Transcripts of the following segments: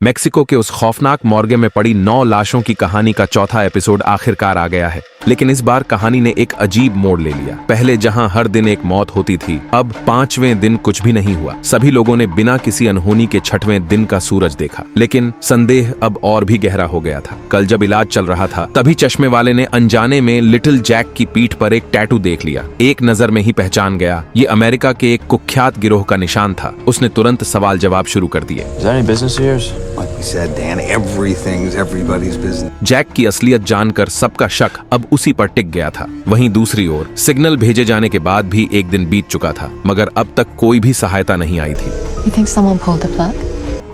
Mexico के उस खौफनाक मॉर्गे में पड़ी 9 लाशों की कहानी का चौथा एपिसोड आखिरकार आ गया है। लेकिन इस बार कहानी ने एक अजीब मोड़ ले लिया। पहले जहां हर दिन एक मौत होती थी, अब 5वें दिन कुछ भी नहीं हुआ। सभी लोगों ने बिना किसी अनहोनी के 6वें दिन का सूरज देखा। लेकिन संदेह अब और भी गहरा हो गया था। कल जब इलाज चल रहा था, तभी चश्मे वाले ने अनजाने में लिटिल जैक की पीठ पर एक टैटू देख लिया। एक नजर में ही पहचान गया, ये अमेरिका के एक कुख्यात गिरोह का निशान था। उसने तुरंत सवाल जवाब शुरू कर दिए। Like we said, Dan, everything's everybody's business. Jack की असलियत जानकर सबका शक अब उसी पर टिक गया था। वहीं दूसरी ओर सिग्नल भेजे जाने के बाद भी एक दिन बीत चुका था, मगर अब तक कोई भी सहायता नहीं आई थी। You think someone pulled the plug?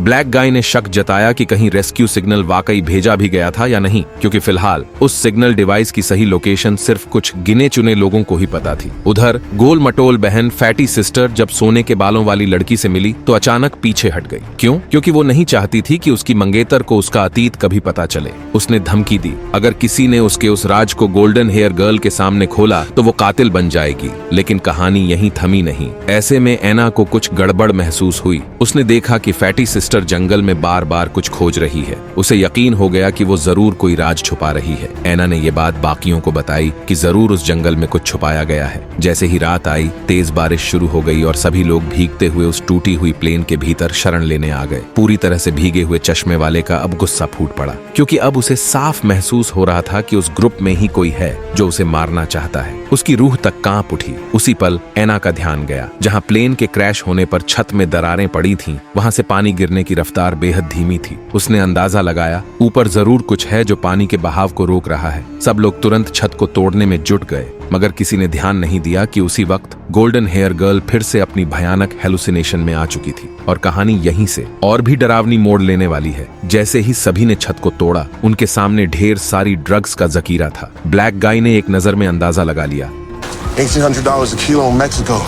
Black guy ने शक जताया कि कहीं रेस्क्यू सिग्नल वाकई भेजा भी गया था या नहीं, क्योंकि फिलहाल उस सिग्नल डिवाइस की सही लोकेशन सिर्फ कुछ गिने चुने लोगों को ही पता थी। उधर गोल मटोल बहन फैटी सिस्टर जब सोने के बालों वाली लड़की से मिली तो अचानक पीछे हट गई। क्यों? क्योंकि वो नहीं चाहती थी कि उसकी मंगेतर को उसका अतीत कभी पता चले। उसने धमकी दी, अगर किसी ने उसके उस राज को गोल्डन हेयर गर्ल के सामने खोला तो वो कातिल बन जाएगी। लेकिन कहानी यहीं थमी नहीं। ऐसे में एना को कुछ गड़बड़ महसूस हुई। उसने देखा कि फैटी सिस्टर जंगल में बार बार कुछ खोज रही है। उसे यकीन हो गया कि वो जरूर कोई राज छुपा रही है। एना ने ये बात बाकियों को बताई कि जरूर उस जंगल में कुछ छुपाया गया है। जैसे ही रात आई, तेज बारिश शुरू हो गई और सभी लोग भीगते हुए उस टूटी हुई प्लेन के भीतर शरण लेने आ गए। पूरी तरह से भीगे हुए चश्मे वाले का अब गुस्सा फूट पड़ा, क्योंकि अब उसे साफ महसूस हो रहा था कि उस ग्रुप में ही कोई है जो उसे मारना चाहता है। उसकी रूह तक कांप उठी। उसी पल एना का ध्यान गया, जहां प्लेन के क्रैश होने पर छत में दरारें पड़ी थीं, वहां से पानी गिरने की रफ्तार बेहद धीमी थी। उसने अंदाजा लगाया, ऊपर जरूर कुछ है जो पानी के बहाव को रोक रहा है। सब लोग तुरंत छत को तोड़ने में जुट गए, मगर किसी ने ध्यान नहीं दिया कि उसी वक्त गोल्डन हेयर गर्ल फिर से अपनी भयानक हेलुसिनेशन में आ चुकी थी। और कहानी यहीं से और भी डरावनी मोड़ लेने वाली है। जैसे ही सभी ने छत को तोड़ा, उनके सामने ढेर सारी ड्रग्स का जकीरा था। ब्लैक गाय ने एक नजर में अंदाजा लगा लिया। $1,800 a kilo in Mexico,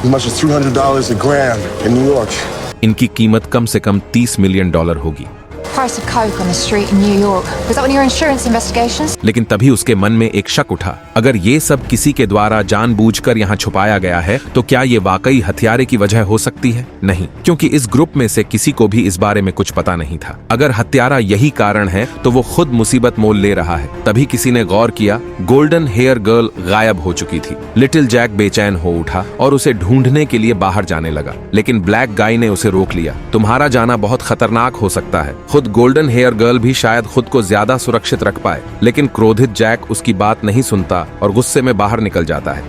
as much as $300 a gram in New York. इनकी कीमत कम से कम $30 मिलियन होगी। Price of coke on the street in New York. Was that one of your insurance investigations? लेकिन तभी उसके मन में एक शक उठा, अगर ये सब किसी के द्वारा जानबूझकर यहाँ छुपाया गया है तो क्या ये वाकई हथियारे की वजह हो सकती है? नहीं, क्योंकि इस ग्रुप में से किसी को भी इस बारे में कुछ पता नहीं था। अगर हत्यारा यही कारण है तो वो खुद मुसीबत मोल ले रहा है। तभी किसी ने गौर किया, गोल्डन हेयर गर्ल गायब हो चुकी थी। लिटिल जैक बेचैन हो उठा और उसे ढूंढने के लिए बाहर जाने लगा, लेकिन ब्लैक गाय ने उसे रोक लिया। तुम्हारा जाना बहुत खतरनाक हो सकता है। खुद गोल्डन हेयर गर्ल भी शायद खुद को ज्यादा सुरक्षित रख पाए। लेकिन क्रोधित जैक उसकी बात नहीं सुनता और गुस्से में बाहर निकल जाता है।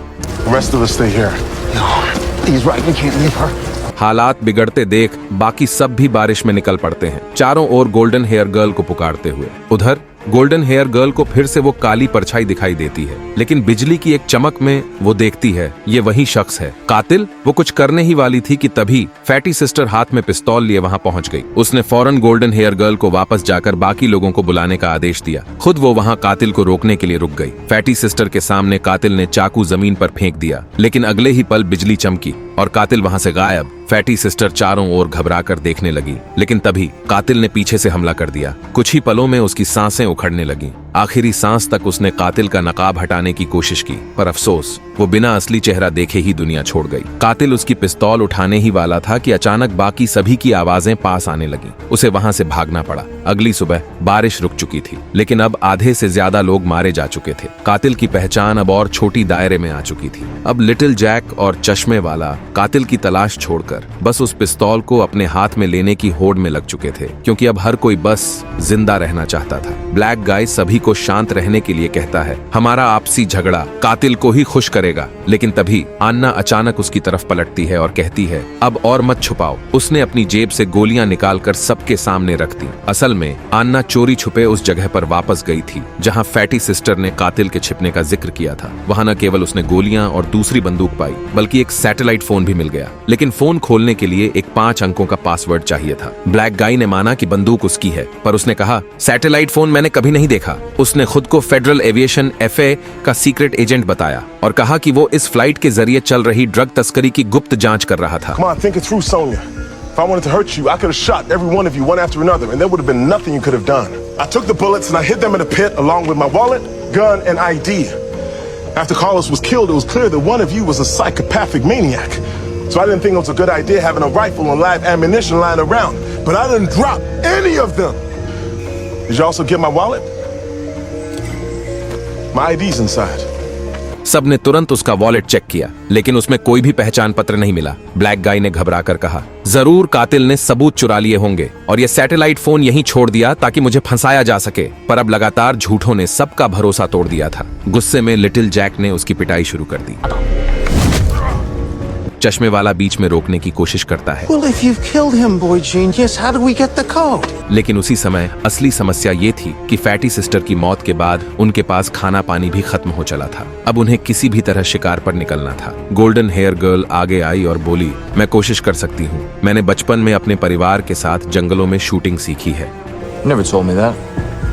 हालात बिगड़ते देख बाकी सब भी बारिश में निकल पड़ते हैं, चारों ओर गोल्डन हेयर गर्ल को पुकारते हुए। उधर गोल्डन हेयर गर्ल को फिर से वो काली परछाई दिखाई देती है, लेकिन बिजली की एक चमक में वो देखती है ये वही शख्स है, कातिल। वो कुछ करने ही वाली थी कि तभी फैटी सिस्टर हाथ में पिस्तौल लिए वहां पहुंच गई। उसने फौरन गोल्डन हेयर गर्ल को वापस जाकर बाकी लोगों को बुलाने का आदेश दिया। खुद वो वहां कातिल को रोकने के लिए रुक गई। फैटी सिस्टर के सामने कातिल ने चाकू जमीन पर फेंक दिया, लेकिन अगले ही पल बिजली चमकी और कातिल वहां से गायब। फैटी सिस्टर चारों ओर घबराकर देखने लगी, लेकिन तभी कातिल ने पीछे से हमला कर दिया। कुछ ही पलों में उसकी सांसें उखड़ने लगी। आखिरी सांस तक उसने कातिल का नकाब हटाने की कोशिश की, पर अफसोस वो बिना असली चेहरा देखे ही दुनिया छोड़ गई। कातिल उसकी पिस्तौल उठाने ही वाला था कि अचानक बाकी सभी की आवाजें पास आने लगी। उसे वहां से भागना पड़ा। अगली सुबह बारिश रुक चुकी थी, लेकिन अब आधे से ज्यादा लोग मारे जा चुके थे। कातिल की पहचान अब और छोटी दायरे में आ चुकी थी। अब लिटिल जैक और चश्मे वाला कातिल की तलाश छोड़कर बस उस पिस्तौल को अपने हाथ में लेने की होड़ में लग चुके थे, क्योंकि अब हर कोई बस जिंदा रहना चाहता था। ब्लैक गाय सभी को शांत रहने के लिए कहता है, हमारा आपसी झगड़ा कातिल को ही खुश करेगा। लेकिन तभी आन्ना अचानक उसकी तरफ पलटती है और कहती है, अब और मत छुपाओ। उसने अपनी जेब से गोलियां निकालकर सबके सामने रख दी। असल में आन्ना चोरी छुपे उस जगह पर वापस गई थी जहां फैटी सिस्टर ने कातिल के छिपने का जिक्र किया था। वहां न केवल उसने गोलियां और दूसरी बंदूक पाई, बल्कि एक सैटेलाइट फोन भी मिल गया। लेकिन फोन खोलने के लिए एक 5 अंकों का पासवर्ड चाहिए था। ब्लैक गाय ने माना कि बंदूक उसकी है, पर उसने कहा, सैटेलाइट फोन मैंने कभी नहीं देखा। उसने खुद को फेडरल एविएशन FA का सीक्रेट एजेंट बताया और कहा कि वो इस फ्लाइट के जरिए चल रही ड्रग तस्करी की गुप्त जांच कर रहा था। Come on, think it through, Sonia. If I wanted to hurt you, I could have shot every one of you one after another, and there would have been nothing you could have done. I took the bullets and I hid them in a pit along with my wallet, gun, and ID. After Carlos was killed, it was clear that one of you was a psychopathic maniac. So I didn't think it was a good idea having a rifle and live ammunition lying around. but I didn't drop any of them. Did you also get my wallet? My ID's inside. सबने तुरंत उसका wallet check किया, लेकिन उसमें कोई भी पहचान पत्र नहीं मिला। ब्लैक गाय ने घबरा कर कहा, जरूर कातिल ने सबूत चुरा लिए होंगे और ये सैटेलाइट फोन यहीं छोड़ दिया ताकि मुझे फंसाया जा सके। पर अब लगातार झूठों ने सबका भरोसा तोड़ दिया था। गुस्से में लिटिल जैक ने उसकी पिटाई शुरू कर दी। चश्मे वाला बीच में रोकने की कोशिश करता है। Well, if you've killed him, boy genius, how do we get the code? लेकिन उसी समय असली समस्या ये थी कि फैटी सिस्टर की मौत के बाद उनके पास खाना पानी भी खत्म हो चला था। अब उन्हें किसी भी तरह शिकार पर निकलना था। गोल्डन हेयर गर्ल आगे आई और बोली, मैं कोशिश कर सकती हूँ। मैंने बचपन में अपने परिवार के साथ जंगलों में शूटिंग सीखी है। Never told me that.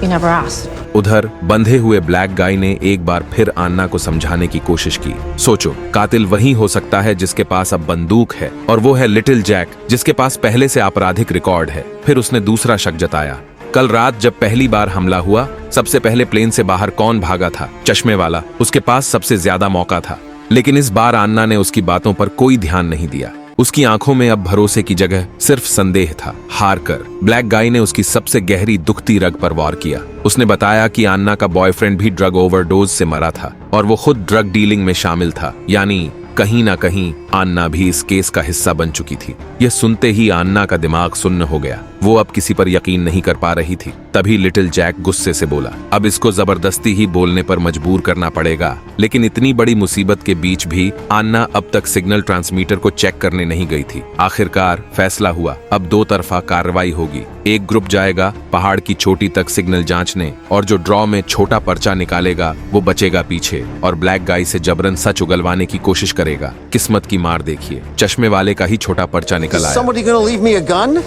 You never asked. उधर बंधे हुए ब्लैक गाय ने एक बार फिर आन्ना को समझाने की कोशिश की। सोचो, कातिल वही हो सकता है जिसके पास अब बंदूक है, और वो है लिटिल जैक जिसके पास पहले से आपराधिक रिकॉर्ड है। फिर उसने दूसरा शक जताया। कल रात जब पहली बार हमला हुआ, सबसे पहले प्लेन से बाहर कौन भागा था? चश्मे वाला। उसके पास सबसे ज्यादा मौका था, लेकिन इस बार आन्ना ने उसकी बातों पर कोई ध्यान नहीं दिया। उसकी आंखों में अब भरोसे की जगह सिर्फ संदेह था। हार कर ब्लैक गाय ने उसकी सबसे गहरी दुखती रग पर वार किया। उसने बताया कि आन्ना का बॉयफ्रेंड भी ड्रग ओवरडोज से मरा था और वो खुद ड्रग डीलिंग में शामिल था, यानी कहीं ना कहीं आन्ना भी इस केस का हिस्सा बन चुकी थी। यह सुनते ही आन्ना का दिमाग सुन्न हो गया। वो अब किसी पर यकीन नहीं कर पा रही थी। तभी लिटिल जैक गुस्से से बोला, अब इसको जबरदस्ती ही बोलने पर मजबूर करना पड़ेगा। लेकिन इतनी बड़ी मुसीबत के बीच भी आन्ना अब तक सिग्नल ट्रांसमीटर को चेक करने नहीं गई थी। आखिरकार फैसला हुआ, अब दो तरफा कार्रवाई होगी। एक ग्रुप जाएगा पहाड़ की चोटी तक सिग्नल जांचने, और जो ड्रॉ में छोटा पर्चा निकालेगा वो बचेगा पीछे और ब्लैक गाय से जबरन सच उगलवाने की कोशिश करेगा। किस्मत की मार देखिए, चश्मे वाले का ही छोटा पर्चा निकल Is आया। somebody gonna leave me a gun?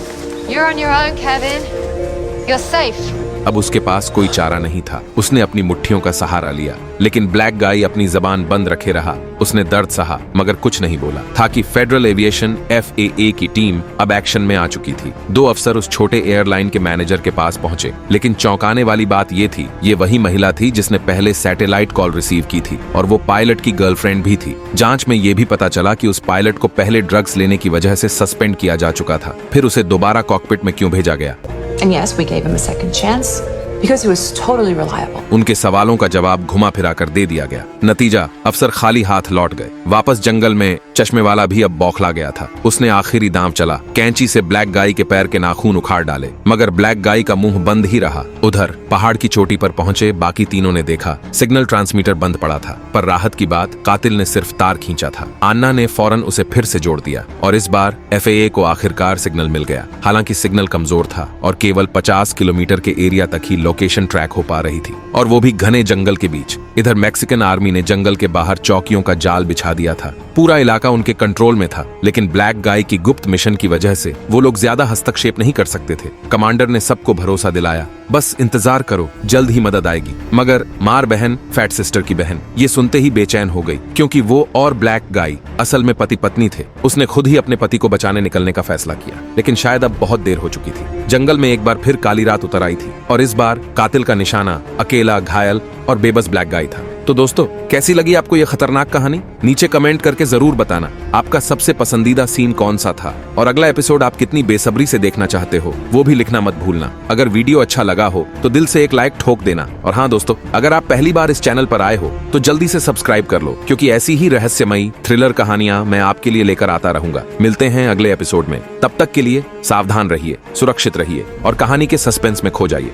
You're on your own, Kevin. You're safe. अब उसके पास कोई चारा नहीं था। उसने अपनी मुट्ठियों का सहारा लिया, लेकिन ब्लैक गाय अपनी जबान बंद रखे रहा। उसने दर्द सहा मगर कुछ नहीं बोला। था कि फेडरल एविएशन FAA की टीम अब एक्शन में आ चुकी थी। 2 अफसर उस छोटे एयरलाइन के मैनेजर के पास पहुंचे, लेकिन चौंकाने वाली बात ये थी, ये वही महिला थी जिसने पहले सैटेलाइट कॉल रिसीव की थी, और वो पायलट की गर्लफ्रेंड भी थी। जांच में ये भी पता चला कि उस पायलट को पहले ड्रग्स लेने की वजह से सस्पेंड किया जा चुका था। फिर उसे दोबारा कॉकपिट में क्यों भेजा गया? And yes, we gave him a second chance because he was totally reliable. उनके सवालों का जवाब घुमा फिरा कर दे दिया गया। नतीजा, अफसर खाली हाथ लौट गए। वापस जंगल में चश्मे वाला भी अब बौखला गया था। उसने आखिरी दांव चला, कैंची से ब्लैक गाय के पैर के नाखून उखाड़ डाले, मगर ब्लैक गाय का मुंह बंद ही रहा। उधर पहाड़ की चोटी पर पहुंचे बाकी तीनों ने देखा सिग्नल ट्रांसमीटर बंद पड़ा था, पर राहत की बात, कातिल ने सिर्फ तार खींचा था। आन्ना ने फौरन उसे फिर से जोड़ दिया और इस बार FAA को आखिरकार सिग्नल मिल गया। हालांकि सिग्नल कमजोर था और केवल 50 किलोमीटर के एरिया तक ही लोकेशन ट्रैक हो पा रही थी, और वो भी घने जंगल के बीच। इधर मैक्सिकन आर्मी ने जंगल के बाहर चौकियों का जाल बिछा दिया था। पूरा इलाका उनके कंट्रोल में था, लेकिन ब्लैक गाय की गुप्त मिशन की वजह से वो लोग ज्यादा हस्तक्षेप नहीं कर सकते थे। कमांडर ने सबको भरोसा दिलाया, बस इंतजार करो, जल्द ही मदद आएगी। मगर मार बहन, फैट सिस्टर की बहन, ये सुनते ही बेचैन हो गई, क्योंकि वो और ब्लैक गाय असल में पति पत्नी थे। उसने खुद ही अपने पति को बचाने निकलने का फैसला किया, लेकिन शायद अब बहुत देर हो चुकी थी। जंगल में एक बार फिर काली रात उतर आई थी, और इस बार कातिल का निशाना अकेला, घायल और बेबस ब्लैक गाय था। तो दोस्तों, कैसी लगी आपको ये खतरनाक कहानी? नीचे कमेंट करके जरूर बताना आपका सबसे पसंदीदा सीन कौन सा था, और अगला एपिसोड आप कितनी बेसब्री से देखना चाहते हो वो भी लिखना मत भूलना। अगर वीडियो अच्छा लगा हो तो दिल से एक लाइक ठोक देना। और हाँ दोस्तों, अगर आप पहली बार इस चैनल पर आए हो तो जल्दी से सब्सक्राइब कर लो, क्योंकि ऐसी ही रहस्यमयी थ्रिलर कहानियां मैं आपके लिए लेकर आता रहूंगा। मिलते हैं अगले एपिसोड में, तब तक के लिए सावधान रहिए, सुरक्षित रहिए और कहानी के सस्पेंस में खो जाइए।